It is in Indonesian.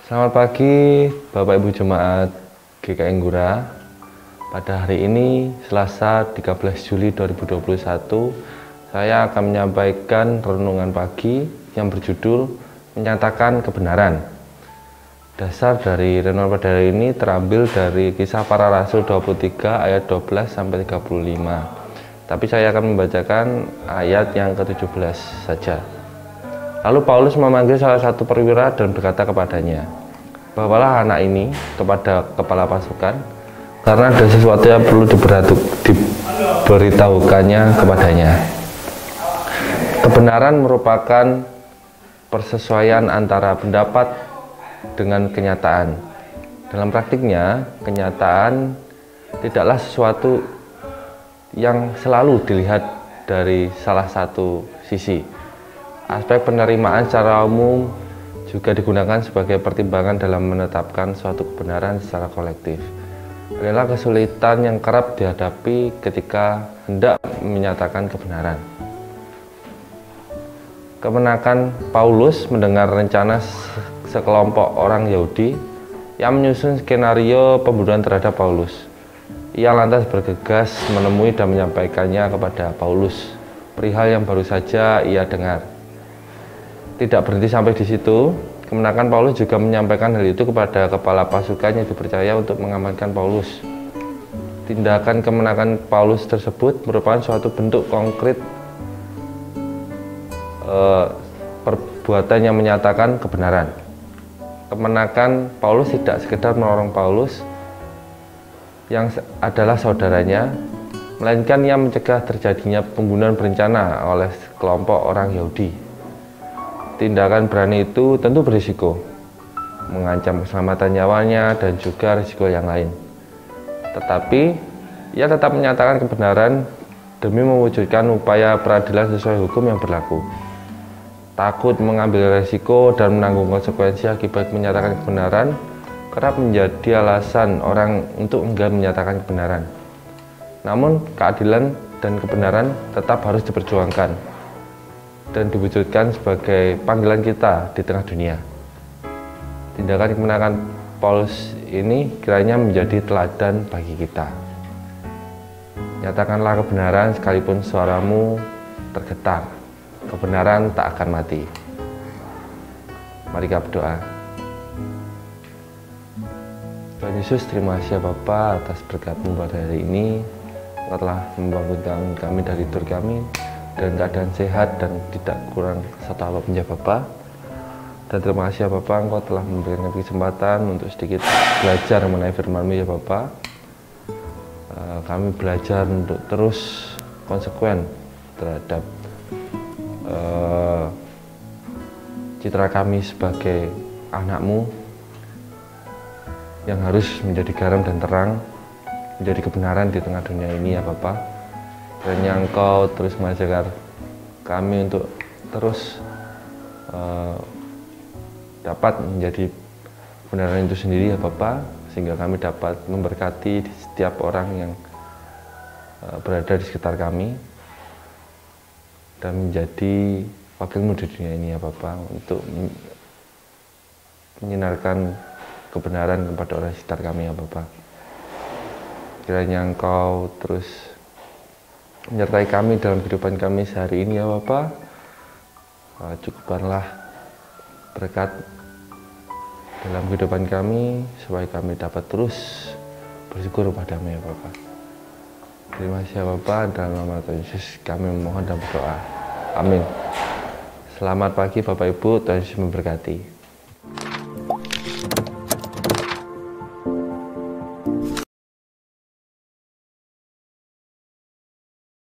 Selamat pagi Bapak Ibu Jemaat GKI Nggura. Pada hari ini Selasa 13 Juli 2021, saya akan menyampaikan renungan pagi yang berjudul Menyatakan Kebenaran. Dasar dari renungan pada hari ini terambil dari Kisah Para Rasul 23 ayat 12 sampai 35. Tapi saya akan membacakan ayat yang ke-17 saja. Lalu Paulus memanggil salah satu perwira dan berkata kepadanya, "Bawalah anak ini kepada kepala pasukan, karena ada sesuatu yang perlu diberitahukannya kepadanya." Kebenaran merupakan persesuaian antara pendapat dengan kenyataan. Dalam praktiknya, kenyataan tidaklah sesuatu yang selalu dilihat dari salah satu sisi. Aspek penerimaan secara umum juga digunakan sebagai pertimbangan dalam menetapkan suatu kebenaran secara kolektif. Adalah kesulitan yang kerap dihadapi ketika hendak menyatakan kebenaran. Kemenakan Paulus mendengar rencana sekelompok orang Yahudi yang menyusun skenario pembunuhan terhadap Paulus. Ia lantas bergegas menemui dan menyampaikannya kepada Paulus perihal yang baru saja ia dengar. Tidak berhenti sampai di situ, kemenakan Paulus juga menyampaikan hal itu kepada kepala pasukan yang dipercaya untuk mengamankan Paulus. Tindakan kemenakan Paulus tersebut merupakan suatu bentuk konkret perbuatan yang menyatakan kebenaran. Kemenakan Paulus tidak sekedar menolong Paulus yang adalah saudaranya, melainkan ia mencegah terjadinya pembunuhan berencana oleh kelompok orang Yahudi. Tindakan berani itu tentu berisiko, mengancam keselamatan nyawanya dan juga risiko yang lain. Tetapi, ia tetap menyatakan kebenaran demi mewujudkan upaya peradilan sesuai hukum yang berlaku. Takut mengambil risiko dan menanggung konsekuensi akibat menyatakan kebenaran kerap menjadi alasan orang untuk enggan menyatakan kebenaran. Namun, keadilan dan kebenaran tetap harus diperjuangkan dan diwujudkan sebagai panggilan kita di tengah dunia. Tindakan kemenakan Paulus ini kiranya menjadi teladan bagi kita. Nyatakanlah kebenaran sekalipun suaramu tergetar. Kebenaran tak akan mati. Mari kita berdoa. Tuhan Yesus, terima kasih ya Bapa atas berkat-Mu pada hari ini. Engkau telah membangunkan kami dari tidur kami dan keadaan sehat dan tidak kurang satu apapun ya Bapa. Dan terima kasih ya Bapa, Engkau telah memberikan kami kesempatan untuk sedikit belajar mengenai firman-Mu ya Bapa. Kami belajar untuk terus konsekuen terhadap citra kami sebagai anak-Mu yang harus menjadi garam dan terang, menjadi kebenaran di tengah dunia ini ya Bapa. Dan yang Engkau terus mengajar kami untuk terus dapat menjadi kebenaran itu sendiri ya Bapa, sehingga kami dapat memberkati setiap orang yang berada di sekitar kami dan menjadi wakil-Mu di dunia ini ya Bapa, untuk menyinarkan kebenaran kepada orang sekitar kami ya Bapa. Kiranya Engkau terus menyertai kami dalam kehidupan kami sehari ini ya Bapa. Cukupkanlah berkat dalam kehidupan kami supaya kami dapat terus bersyukur padamu ya Bapa. Terima kasih ya Bapa, dalam nama Tuhan Yesus kami memohon dan berdoa. Amin. Selamat pagi Bapak Ibu, Tuhan Yesus memberkati.